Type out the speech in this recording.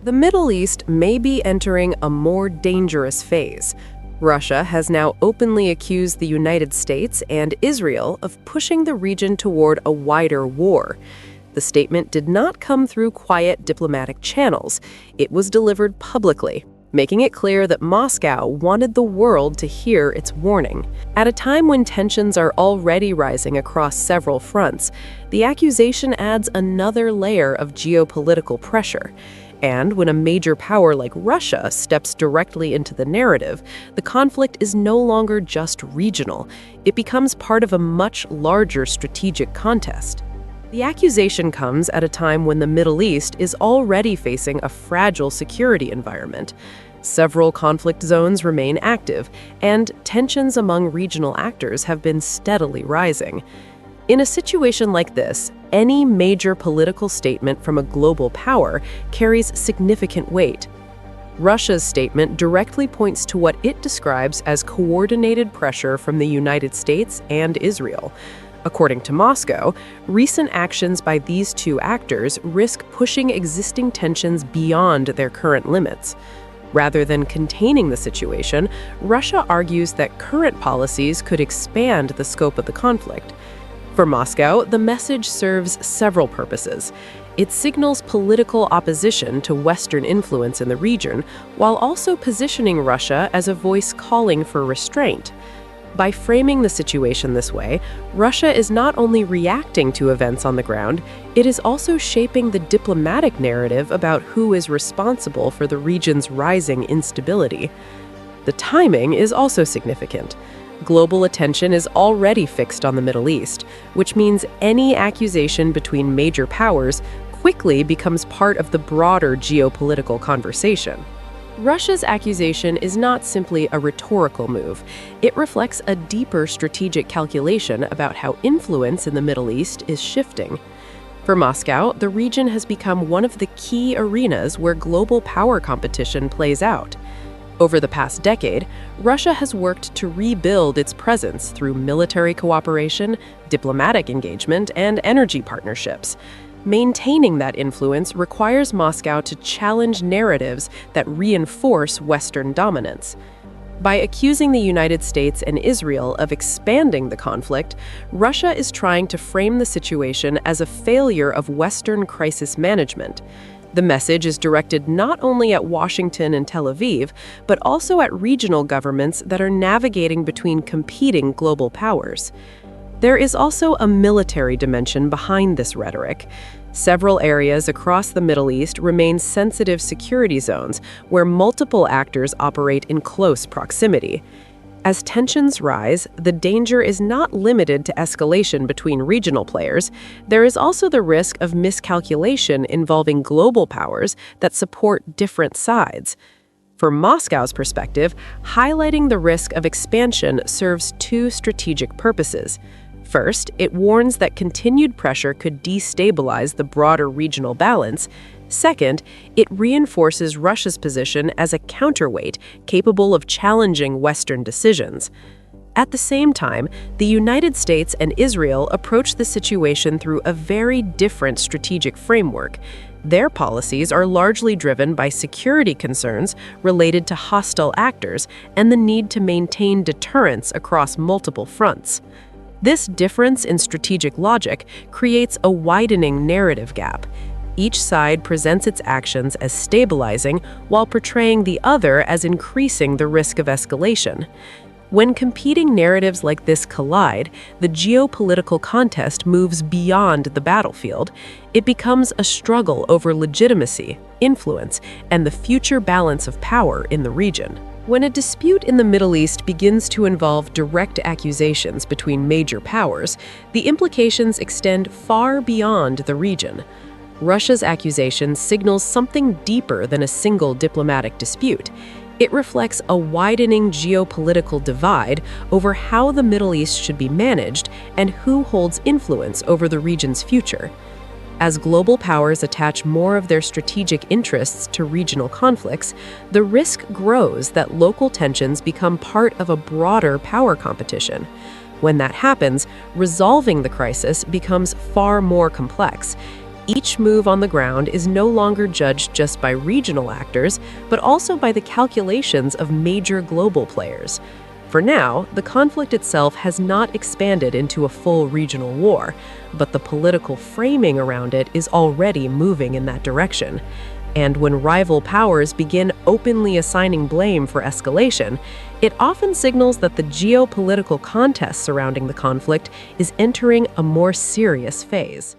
The Middle East may be entering a more dangerous phase. Russia has now openly accused the United States and Israel of pushing the region toward a wider war. The statement did not come through quiet diplomatic channels. It was delivered publicly, making it clear that Moscow wanted the world to hear its warning. At a time when tensions are already rising across several fronts, the accusation adds another layer of geopolitical pressure. And when a major power like Russia steps directly into the narrative, the conflict is no longer just regional. It becomes part of a much larger strategic contest. The accusation comes at a time when the Middle East is already facing a fragile security environment. Several conflict zones remain active, and tensions among regional actors have been steadily rising. In a situation like this, any major political statement from a global power carries significant weight. Russia's statement directly points to what it describes as coordinated pressure from the United States and Israel. According to Moscow, recent actions by these two actors risk pushing existing tensions beyond their current limits. Rather than containing the situation, Russia argues that current policies could expand the scope of the conflict. For Moscow, the message serves several purposes. It signals political opposition to Western influence in the region, while also positioning Russia as a voice calling for restraint. By framing the situation this way, Russia is not only reacting to events on the ground, it is also shaping the diplomatic narrative about who is responsible for the region's rising instability. The timing is also significant. Global attention is already fixed on the Middle East, which means any accusation between major powers quickly becomes part of the broader geopolitical conversation. Russia's accusation is not simply a rhetorical move. It reflects a deeper strategic calculation about how influence in the Middle East is shifting. For Moscow, the region has become one of the key arenas where global power competition plays out. Over the past decade, Russia has worked to rebuild its presence through military cooperation, diplomatic engagement, and energy partnerships. Maintaining that influence requires Moscow to challenge narratives that reinforce Western dominance. By accusing the United States and Israel of expanding the conflict, Russia is trying to frame the situation as a failure of Western crisis management. The message is directed not only at Washington and Tel Aviv, but also at regional governments that are navigating between competing global powers. There is also a military dimension behind this rhetoric. Several areas across the Middle East remain sensitive security zones where multiple actors operate in close proximity. As tensions rise, the danger is not limited to escalation between regional players. There is also the risk of miscalculation involving global powers that support different sides. From Moscow's perspective, highlighting the risk of expansion serves two strategic purposes. First, it warns that continued pressure could destabilize the broader regional balance. Second, it reinforces Russia's position as a counterweight capable of challenging Western decisions. At the same time, the United States and Israel approach the situation through a very different strategic framework. Their policies are largely driven by security concerns related to hostile actors and the need to maintain deterrence across multiple fronts. This difference in strategic logic creates a widening narrative gap. Each side presents its actions as stabilizing while portraying the other as increasing the risk of escalation. When competing narratives like this collide, the geopolitical contest moves beyond the battlefield. It becomes a struggle over legitimacy, influence, and the future balance of power in the region. When a dispute in the Middle East begins to involve direct accusations between major powers, the implications extend far beyond the region. Russia's accusation signals something deeper than a single diplomatic dispute. It reflects a widening geopolitical divide over how the Middle East should be managed and who holds influence over the region's future. As global powers attach more of their strategic interests to regional conflicts, the risk grows that local tensions become part of a broader power competition. When that happens, resolving the crisis becomes far more complex. Each move on the ground is no longer judged just by regional actors, but also by the calculations of major global players. For now, the conflict itself has not expanded into a full regional war, but the political framing around it is already moving in that direction. And when rival powers begin openly assigning blame for escalation, it often signals that the geopolitical contest surrounding the conflict is entering a more serious phase.